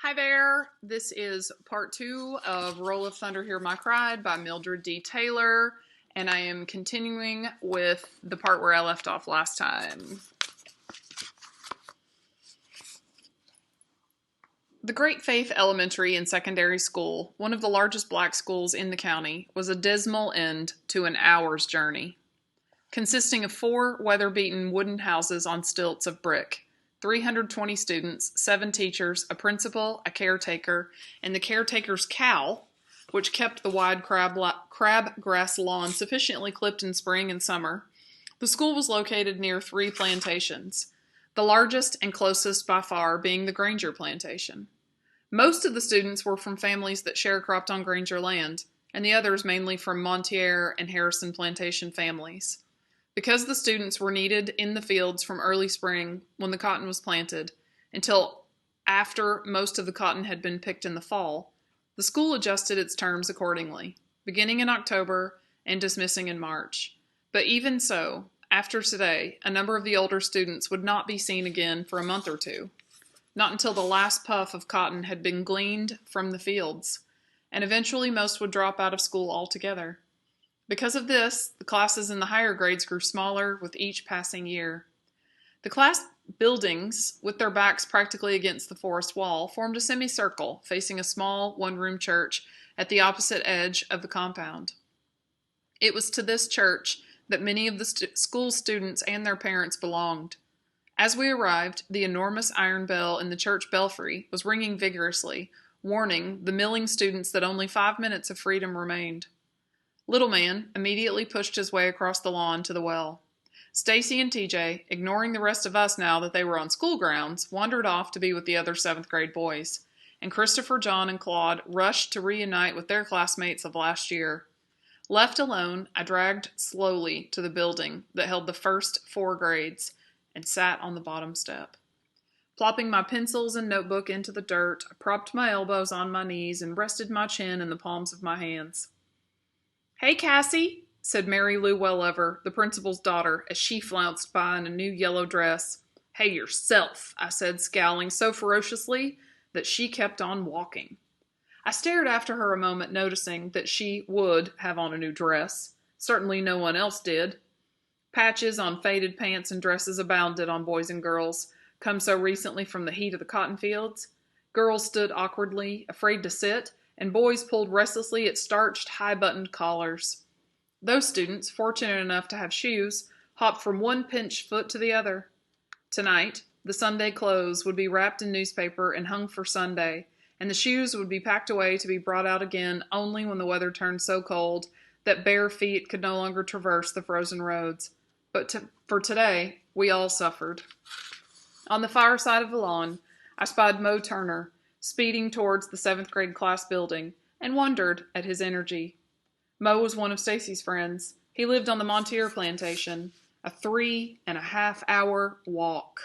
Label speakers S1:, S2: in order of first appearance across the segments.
S1: Hi there. This is part 2 of Roll of Thunder, Hear My Cry by Mildred D. Taylor, and I am continuing with the part where I left off last time. The Great Faith Elementary and Secondary School, one of the largest black schools in the county, was a dismal end to an hour's journey. Consisting of 4 weather-beaten wooden houses on stilts of brick, 320 students, 7 teachers, a principal, a caretaker, and the caretaker's cow, which kept the wide crabgrass lawn sufficiently clipped in spring and summer. The school was located near 3 plantations, the largest and closest by far being the Granger plantation. Most of the students were from families that sharecropped on Granger land, and the others mainly from Montier and Harrison plantation families. Because the students were needed in the fields from early spring, when the cotton was planted, until after most of the cotton had been picked in the fall, the school adjusted its terms accordingly, beginning in October and dismissing in March. But even so, after today, a number of the older students would not be seen again for a month or two, not until the last puff of cotton had been gleaned from the fields, and eventually most would drop out of school altogether. Because of this, the classes in the higher grades grew smaller with each passing year. The class buildings, with their backs practically against the forest wall, formed a semicircle facing a small one-room church at the opposite edge of the compound. It was to this church that many of the school students and their parents belonged. As we arrived, the enormous iron bell in the church belfry was ringing vigorously, warning the milling students that only 5 minutes of freedom remained. Little Man immediately pushed his way across the lawn to the well. Stacy and TJ, ignoring the rest of us now that they were on school grounds, wandered off to be with the other 7th grade boys, and Christopher, John, and Claude rushed to reunite with their classmates of last year. Left alone, I dragged slowly to the building that held the first 4 grades and sat on the bottom step. Plopping my pencils and notebook into the dirt, I propped my elbows on my knees and rested my chin in the palms of my hands. "Hey, Cassie," said Mary Lou Wellever, the principal's daughter, as she flounced by in a new yellow dress. "Hey yourself," I said, scowling so ferociously that she kept on walking. I stared after her a moment, noticing that she would have on a new dress. Certainly no one else did. Patches on faded pants and dresses abounded on boys and girls, come so recently from the heat of the cotton fields. Girls stood awkwardly, afraid to sit, and boys pulled restlessly at starched, high-buttoned collars. Those students, fortunate enough to have shoes, hopped from one pinched foot to the other. Tonight, the Sunday clothes would be wrapped in newspaper and hung for Sunday, and the shoes would be packed away to be brought out again only when the weather turned so cold that bare feet could no longer traverse the frozen roads. But for today, we all suffered. On the far side of the lawn, I spied Mo Turner, speeding towards the 7th grade class building, and wondered at his energy. Mo was one of Stacy's friends. He lived on the Montier plantation, a 3.5-hour walk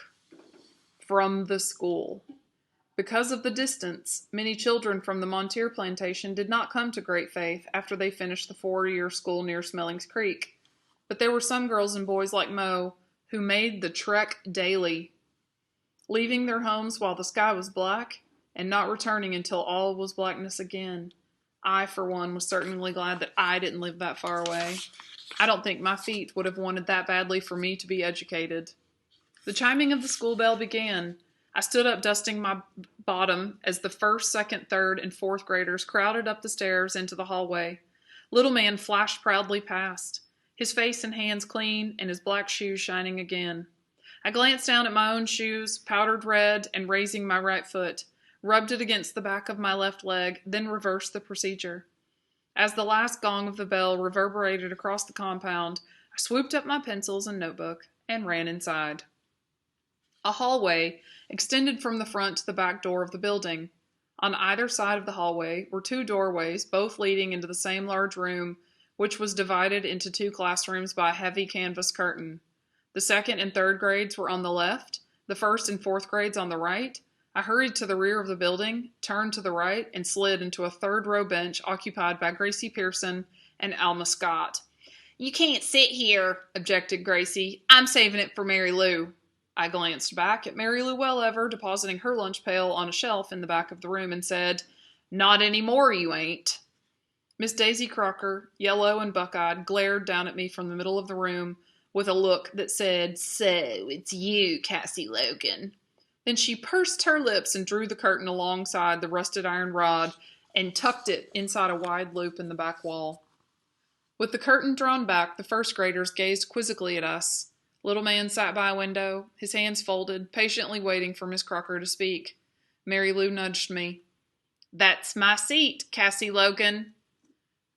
S1: from the school. Because of the distance, many children from the Montier plantation did not come to Great Faith after they finished the 4-year school near Smellings Creek. But there were some girls and boys like Mo who made the trek daily, leaving their homes while the sky was black and not returning until all was blackness again. I, for one, was certainly glad that I didn't live that far away. I don't think my feet would have wanted that badly for me to be educated. The chiming of the school bell began. I stood up dusting my bottom as the 1st, 2nd, 3rd, and 4th graders crowded up the stairs into the hallway. Little Man flashed proudly past, his face and hands clean and his black shoes shining again. I glanced down at my own shoes, powdered red, and raising my right foot, rubbed it against the back of my left leg, then reversed the procedure. As the last gong of the bell reverberated across the compound, I swooped up my pencils and notebook and ran inside. A hallway extended from the front to the back door of the building. On either side of the hallway were 2 doorways, both leading into the same large room, which was divided into 2 classrooms by a heavy canvas curtain. The 2nd and 3rd grades were on the left, the 1st and 4th grades on the right. I hurried to the rear of the building, turned to the right, and slid into a 3rd-row bench occupied by Gracie Pearson and Alma Scott. "You can't sit here," objected Gracie. "I'm saving it for Mary Lou." I glanced back at Mary Lou Wellever depositing her lunch pail on a shelf in the back of the room and said, "Not any more, you ain't." Miss Daisy Crocker, yellow and buck-eyed, glared down at me from the middle of the room with a look that said, "So, it's you, Cassie Logan." Then she pursed her lips and drew the curtain alongside the rusted iron rod and tucked it inside a wide loop in the back wall. With the curtain drawn back, the first graders gazed quizzically at us. Little man sat by a window, his hands folded, patiently waiting for Miss Crocker to speak. Mary Lou nudged me. "That's my seat, Cassie Logan."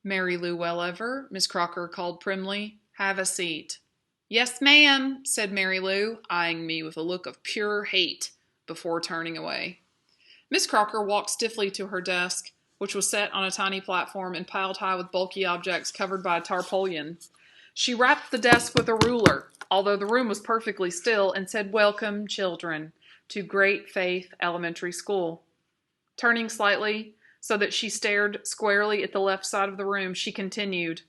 S1: "Mary Lou Wellever," Miss Crocker called primly. "Have a seat." "Yes, ma'am," said Mary Lou, eyeing me with a look of pure hate before turning away. Miss Crocker walked stiffly to her desk, which was set on a tiny platform and piled high with bulky objects covered by a tarpaulin. She rapped the desk with a ruler, although the room was perfectly still, and said, "Welcome, children, to Great Faith Elementary School." Turning slightly so that she stared squarely at the left side of the room, she continued,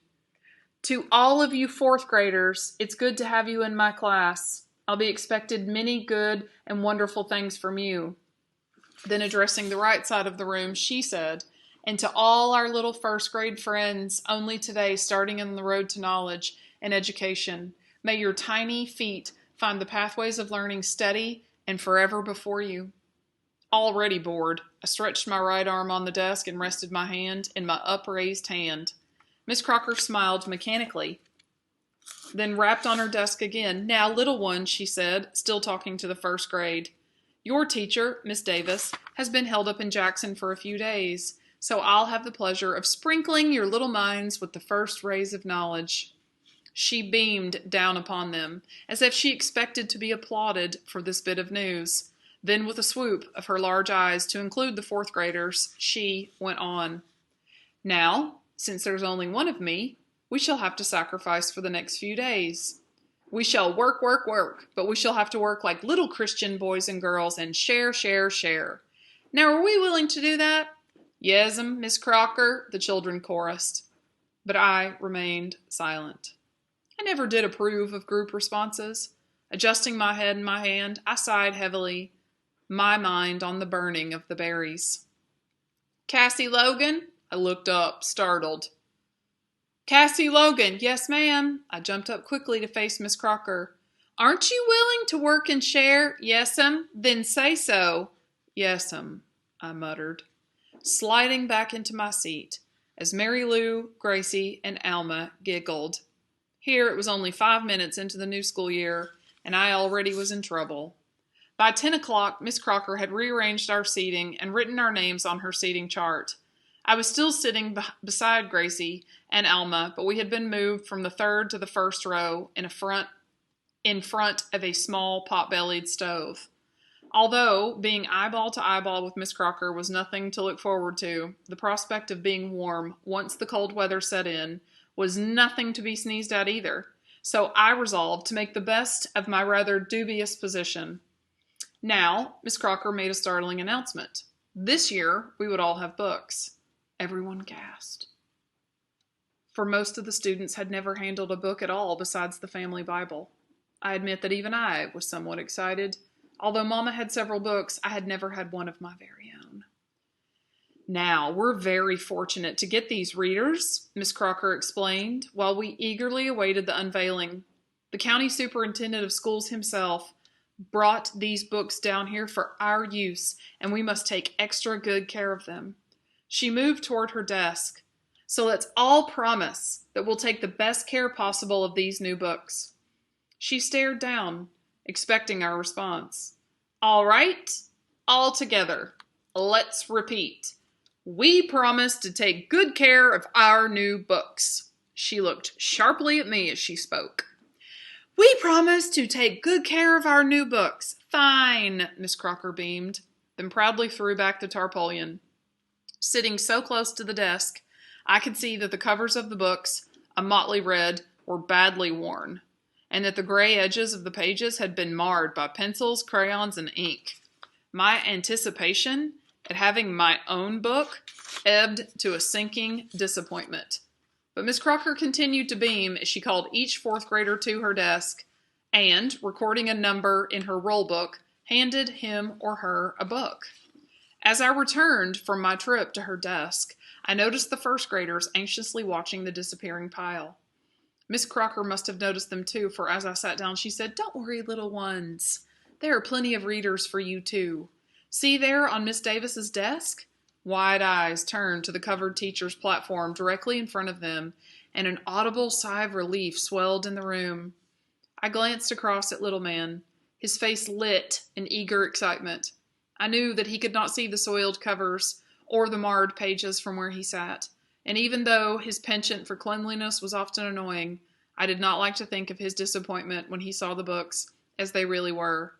S1: "To all of you fourth graders, it's good to have you in my class. I'll be expected many good and wonderful things from you." Then addressing the right side of the room, she said, "And to all our little first grade friends, only today starting on the road to knowledge and education, may your tiny feet find the pathways of learning steady and forever before you." Already bored, I stretched my right arm on the desk and rested my hand in my upraised hand. Miss Crocker smiled mechanically, then rapped on her desk again. "Now, little one," she said, still talking to the first grade, "your teacher, Miss Davis, has been held up in Jackson for a few days, so I'll have the pleasure of sprinkling your little minds with the first rays of knowledge." She beamed down upon them, as if she expected to be applauded for this bit of news. Then, with a swoop of her large eyes to include the fourth graders, she went on. "Now, since there's only one of me, we shall have to sacrifice for the next few days. We shall work, work, work, but we shall have to work like little Christian boys and girls and share, share, share. Now, are we willing to do that?" "Yes'm, Miss Crocker," the children chorused. But I remained silent. I never did approve of group responses. Adjusting my head in my hand, I sighed heavily, my mind on the burning of the berries. "Cassie Logan?" I looked up, startled. "Cassie Logan, yes, ma'am." I jumped up quickly to face Miss Crocker. "Aren't you willing to work and share?" "Yes'm." "Then say so." "Yes'm," I muttered, sliding back into my seat as Mary Lou, Gracie, and Alma giggled. Here it was only 5 minutes into the new school year, and I already was in trouble. By 10 o'clock, Miss Crocker had rearranged our seating and written our names on her seating chart. I was still sitting beside Gracie and Alma, but we had been moved from the third to the first row in front of a small pot-bellied stove. Although being eyeball to eyeball with Miss Crocker was nothing to look forward to, the prospect of being warm once the cold weather set in was nothing to be sneezed at either, so I resolved to make the best of my rather dubious position. Now, Miss Crocker made a startling announcement. This year, we would all have books. Everyone gasped. For most of the students had never handled a book at all besides the family Bible. I admit that even I was somewhat excited. Although Mama had several books, I had never had one of my very own. "Now, we're very fortunate to get these readers," Miss Crocker explained, while we eagerly awaited the unveiling. "The county superintendent of schools himself brought these books down here for our use, and we must take extra good care of them." She moved toward her desk. "So let's all promise that we'll take the best care possible of these new books." She stared down, expecting our response. "All right, all together. Let's repeat. We promise to take good care of our new books." She looked sharply at me as she spoke. "We promise to take good care of our new books." "Fine," Miss Crocker beamed, then proudly threw back the tarpaulin. Sitting so close to the desk, I could see that the covers of the books, a motley red, were badly worn, and that the gray edges of the pages had been marred by pencils, crayons, and ink. My anticipation at having my own book ebbed to a sinking disappointment. But Miss Crocker continued to beam as she called each fourth grader to her desk and, recording a number in her roll book, handed him or her a book. As I returned from my trip to her desk, I noticed the first graders anxiously watching the disappearing pile. Miss Crocker must have noticed them too, for as I sat down, she said, "Don't worry, little ones. There are plenty of readers for you too. See there on Miss Davis's desk?" Wide eyes turned to the covered teacher's platform directly in front of them, and an audible sigh of relief swelled in the room. I glanced across at Little Man, his face lit in eager excitement. I knew that he could not see the soiled covers or the marred pages from where he sat, and even though his penchant for cleanliness was often annoying, I did not like to think of his disappointment when he saw the books as they really were.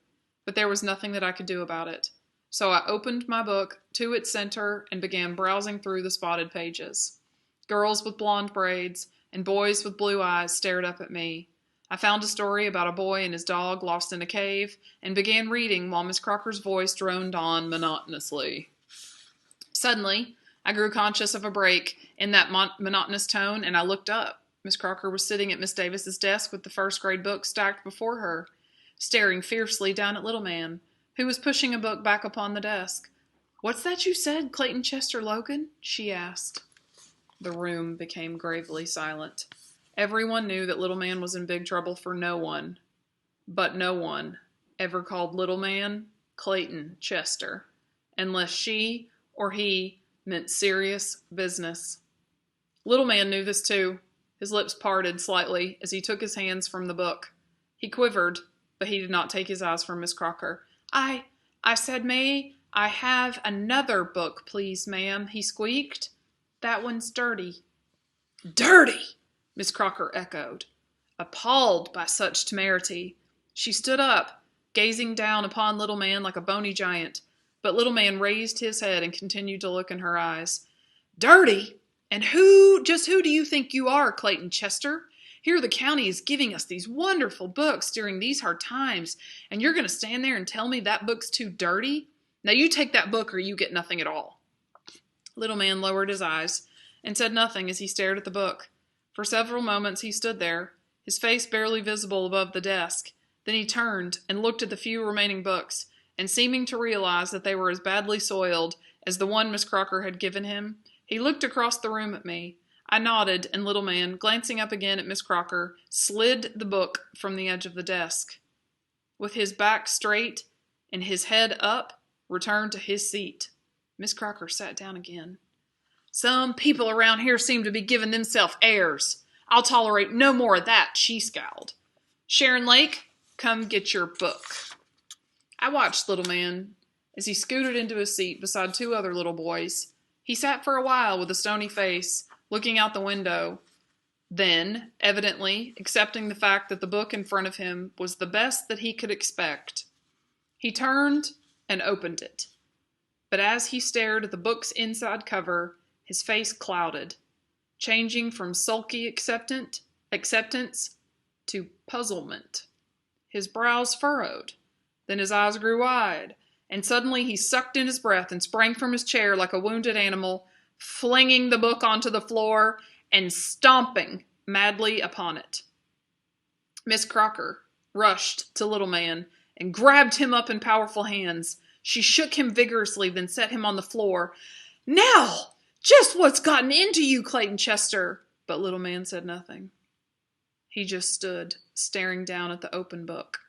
S1: But there was nothing that I could do about it. So I opened my book to its center and began browsing through the spotted pages. Girls with blonde braids and boys with blue eyes stared up at me. I found a story about a boy and his dog lost in a cave and began reading while Miss Crocker's voice droned on monotonously. Suddenly, I grew conscious of a break in that monotonous tone, and I looked up. Miss Crocker was sitting at Miss Davis's desk with the first grade book stacked before her, staring fiercely down at Little Man, who was pushing a book back upon the desk. "What's that you said, Clayton Chester Logan?" she asked. The room became gravely silent. Everyone knew that Little Man was in big trouble, for no one, but no one, ever called Little Man Clayton Chester, unless she or he meant serious business. Little Man knew this too. His lips parted slightly as he took his hands from the book. He quivered, but he did not take his eyes from Miss Crocker. I said, may I have another book, please, ma'am," he squeaked. "That one's dirty." "Dirty!" Miss Crocker echoed, appalled by such temerity. She stood up, gazing down upon Little Man like a bony giant, but Little Man raised his head and continued to look in her eyes. "Dirty? And who do you think you are, Clayton Chester? Here the county is giving us these wonderful books during these hard times, and you're going to stand there and tell me that book's too dirty? Now you take that book or you get nothing at all." Little Man lowered his eyes and said nothing as he stared at the book. For several moments he stood there, his face barely visible above the desk. Then he turned and looked at the few remaining books, and seeming to realize that they were as badly soiled as the one Miss Crocker had given him, he looked across the room at me. I nodded, and Little Man, glancing up again at Miss Crocker, slid the book from the edge of the desk. With his back straight and his head up, returned to his seat. Miss Crocker sat down again. "Some people around here seem to be giving themselves airs. I'll tolerate no more of that," she scowled. "Sharon Lake, come get your book." I watched Little Man as he scooted into his seat beside two other little boys. He sat for a while with a stony face, looking out the window. Then, evidently accepting the fact that the book in front of him was the best that he could expect, he turned and opened it. But as he stared at the book's inside cover, his face clouded, changing from sulky acceptance to puzzlement. His brows furrowed. Then his eyes grew wide, and suddenly he sucked in his breath and sprang from his chair like a wounded animal, flinging the book onto the floor and stomping madly upon it. Miss Crocker rushed to Little Man and grabbed him up in powerful hands. She shook him vigorously, then set him on the floor. "Now, just what's gotten into you, Clayton Chester?" But Little Man said nothing. He just stood, staring down at the open book,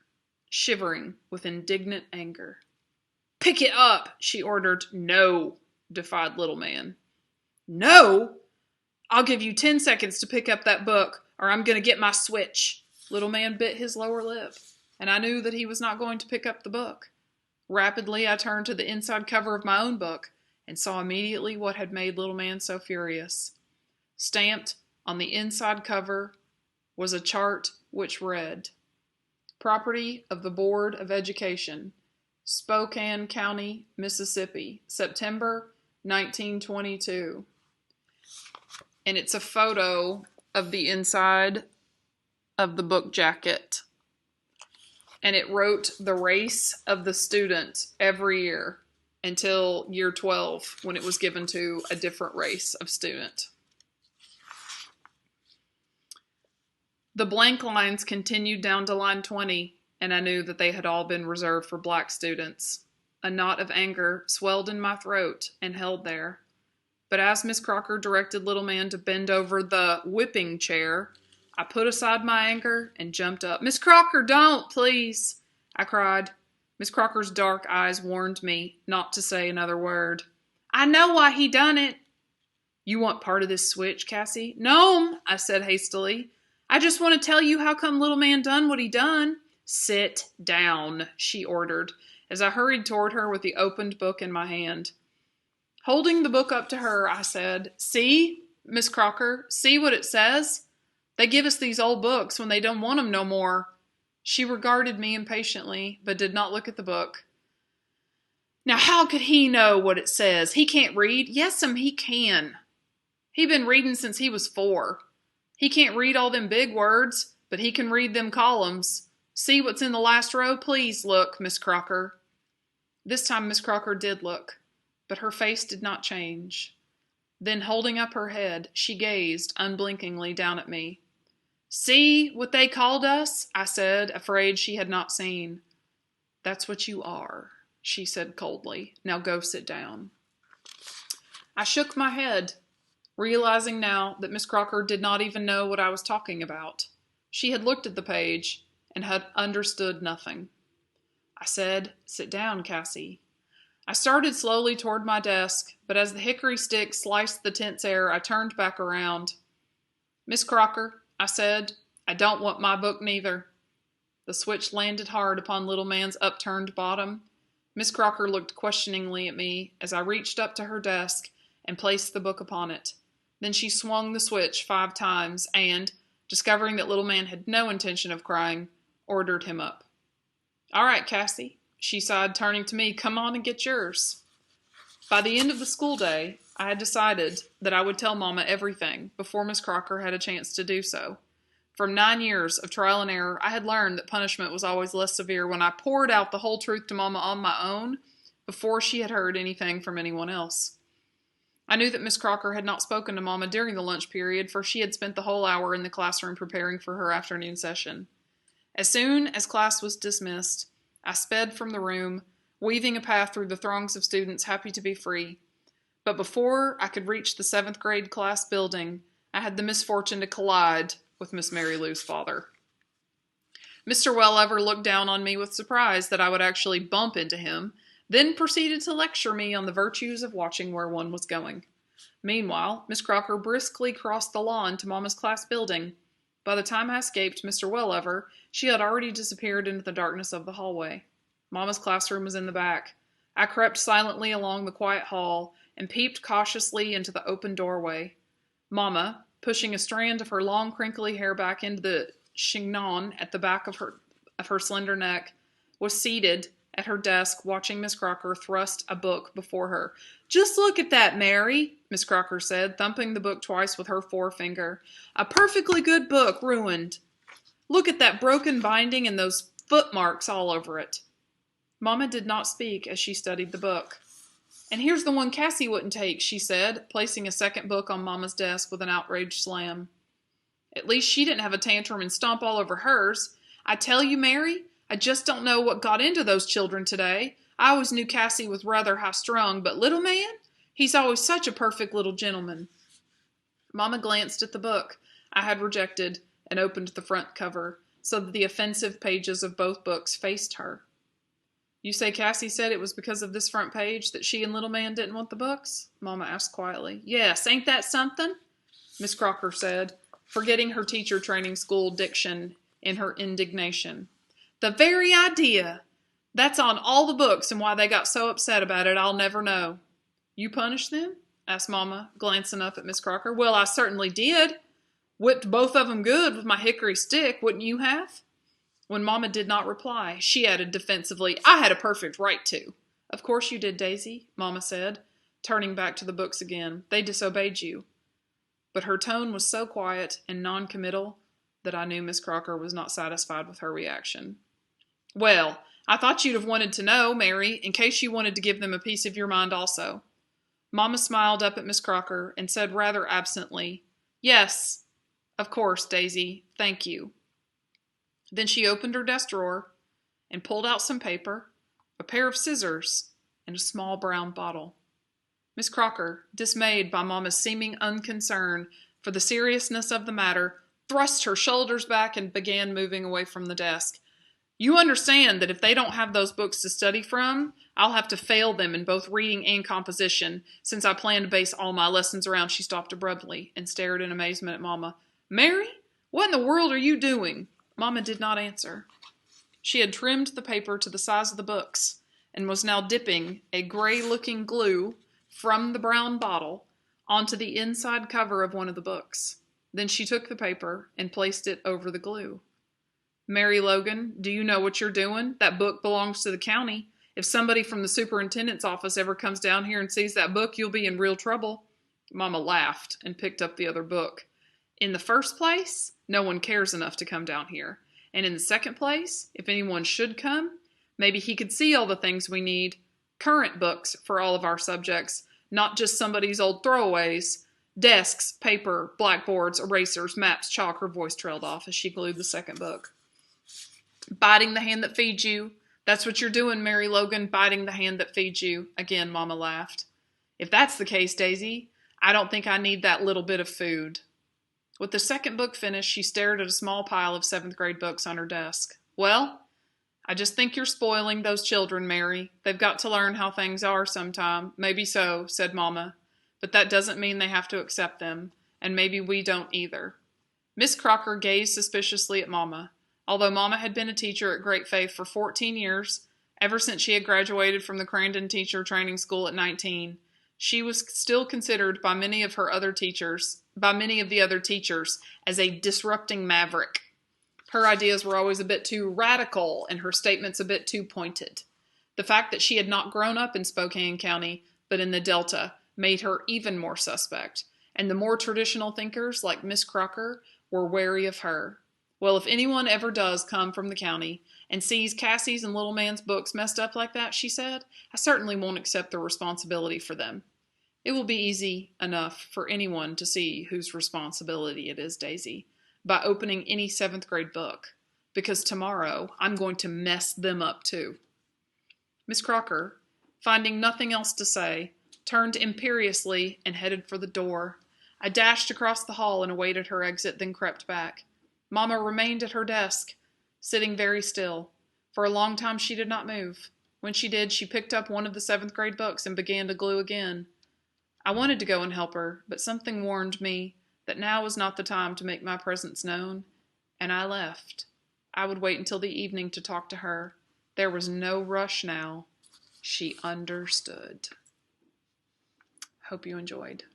S1: shivering with indignant anger. "Pick it up," she ordered. "No," defied Little Man. "No? I'll give you 10 seconds to pick up that book, or I'm going to get my switch." Little Man bit his lower lip, and I knew that he was not going to pick up the book. Rapidly, I turned to the inside cover of my own book and saw immediately what had made Little Man so furious. Stamped on the inside cover was a chart which read, "Property of the Board of Education, Spokane County, Mississippi, September 1922. And it's a photo of the inside of the book jacket. And it wrote the race of the student every year until year 12, when it was given to a different race of student. The blank lines continued down to line 20, and I knew that they had all been reserved for black students. A knot of anger swelled in my throat and held there. But as Miss Crocker directed little man to bend over the whipping chair, I put aside my anger and jumped up. "Miss Crocker, don't, please," I cried. Miss Crocker's dark eyes warned me not to say another word. "I know why he done it." "You want part of this switch, Cassie?" "No'm," I said hastily. "I just want to tell you how come little man done what he done." "Sit down," she ordered, as I hurried toward her with the opened book in my hand. Holding the book up to her, I said, "See, Miss Crocker, see what it says? They give us these old books when they don't want 'em no more." She regarded me impatiently, but did not look at the book. "Now how could he know what it says? He can't read." "Yes'm, he can. He been reading since he was 4. He can't read all them big words, but he can read them columns. See what's in the last row? Please look, Miss Crocker." This time Miss Crocker did look, but her face did not change. Then, holding up her head, she gazed unblinkingly down at me. "See what they called us?" I said, afraid she had not seen. "That's what you are," she said coldly. "Now go sit down." I shook my head, realizing now that Miss Crocker did not even know what I was talking about. She had looked at the page and had understood nothing. I said, "Sit down, Cassie." I started slowly toward my desk, but as the hickory stick sliced the tense air, I turned back around. "Miss Crocker," I said, "I don't want my book neither." The switch landed hard upon little man's upturned bottom. Miss Crocker looked questioningly at me as I reached up to her desk and placed the book upon it. Then she swung the switch 5 times and, discovering that little man had no intention of crying, ordered him up. "All right, Cassie," she sighed, turning to me, "come on and get yours." By the end of the school day, I had decided that I would tell Mama everything before Miss Crocker had a chance to do so. From 9 years of trial and error, I had learned that punishment was always less severe when I poured out the whole truth to Mama on my own before she had heard anything from anyone else. I knew that Miss Crocker had not spoken to Mama during the lunch period, for she had spent the whole hour in the classroom preparing for her afternoon session. As soon as class was dismissed, I sped from the room, weaving a path through the throngs of students happy to be free. But before I could reach the 7th grade class building, I had the misfortune to collide with Miss Mary Lou's father. Mr. Wellever looked down on me with surprise that I would actually bump into him, then proceeded to lecture me on the virtues of watching where one was going. Meanwhile, Miss Crocker briskly crossed the lawn to Mama's class building. By the time I escaped Mr. Wellever, she had already disappeared into the darkness of the hallway. Mama's classroom was in the back. I crept silently along the quiet hall and peeped cautiously into the open doorway. Mama, pushing a strand of her long crinkly hair back into the chignon at the back of her slender neck, was seated at her desk watching Miss Crocker thrust a book before her. "Just look at that, Mary," Miss Crocker said, thumping the book twice with her forefinger. "A perfectly good book ruined. Look at that broken binding and those footmarks all over it." Mama did not speak as she studied the book. "And here's the one Cassie wouldn't take," she said, placing a second book on Mama's desk with an outraged slam. "At least she didn't have a tantrum and stomp all over hers. I tell you, Mary, I just don't know what got into those children today. I always knew Cassie was rather high-strung, but little man, he's always such a perfect little gentleman." Mama glanced at the book I had rejected and opened the front cover so that the offensive pages of both books faced her. "You say Cassie said it was because of this front page that she and little man didn't want the books?" Mama asked quietly. "Yes, ain't that something?" Miss Crocker said, forgetting her teacher training school diction in her indignation. "The very idea! That's on all the books, and why they got so upset about it, I'll never know." "You punished them?" asked Mama, glancing up at Miss Crocker. "Well, I certainly did. Whipped both of 'em good with my hickory stick, wouldn't you have?" When Mama did not reply, she added defensively, "I had a perfect right to." "Of course you did, Daisy," Mama said, turning back to the books again. "They disobeyed you." But her tone was so quiet and non-committal that I knew Miss Crocker was not satisfied with her reaction. "Well, I thought you'd have wanted to know, Mary, in case you wanted to give them a piece of your mind also." Mama smiled up at Miss Crocker and said rather absently, "Yes, Of course, Daisy. Thank you. Then she opened her desk drawer and pulled out some paper, a pair of scissors, and a small brown bottle. Miss Crocker, dismayed by Mama's seeming unconcern for the seriousness of the matter, thrust her shoulders back and began moving away from the desk. You understand that if they don't have those books to study from, I'll have to fail them in both reading and composition, since I plan to base all my lessons around. She stopped abruptly and stared in amazement at Mama. Mary, what in the world are you doing? Mama did not answer. She had trimmed the paper to the size of the books and was now dipping a gray-looking glue from the brown bottle onto the inside cover of one of the books. Then she took the paper and placed it over the glue. Mary Logan, do you know what you're doing? That book belongs to the county. If somebody from the superintendent's office ever comes down here and sees that book, you'll be in real trouble. Mama laughed and picked up the other book. In the first place, no one cares enough to come down here. And in the second place, if anyone should come, maybe he could see all the things we need. Current books for all of our subjects, not just somebody's old throwaways. Desks, paper, blackboards, erasers, maps, chalk. Her voice trailed off as she glued the second book. Biting the hand that feeds you. That's what you're doing, Mary Logan, biting the hand that feeds you. Again, Mama laughed. If that's the case, Daisy, I don't think I need that little bit of food. With the second book finished, she stared at a small pile of 7th grade books on her desk. Well, I just think you're spoiling those children, Mary. They've got to learn how things are sometime. Maybe so, said Mama. But that doesn't mean they have to accept them. And maybe we don't either. Miss Crocker gazed suspiciously at Mama. Although Mama had been a teacher at Great Faith for 14 years, ever since she had graduated from the Crandon Teacher Training School at 19, she was still considered by many of the other teachers, as a disrupting maverick. Her ideas were always a bit too radical and her statements a bit too pointed. The fact that she had not grown up in Spokane County, but in the Delta, made her even more suspect, and the more traditional thinkers, like Miss Crocker, were wary of her. Well, if anyone ever does come from the county and sees Cassie's and Little Man's books messed up like that, she said, I certainly won't accept the responsibility for them. It will be easy enough for anyone to see whose responsibility it is, Daisy, by opening any 7th grade book, because tomorrow I'm going to mess them up too. Miss Crocker, finding nothing else to say, turned imperiously and headed for the door. I dashed across the hall and awaited her exit, then crept back. Mama remained at her desk, sitting very still. For a long time she did not move. When she did, she picked up one of the 7th grade books and began to glue again. I wanted to go and help her, but something warned me that now was not the time to make my presence known, and I left. I would wait until the evening to talk to her. There was no rush now. She understood. Hope you enjoyed.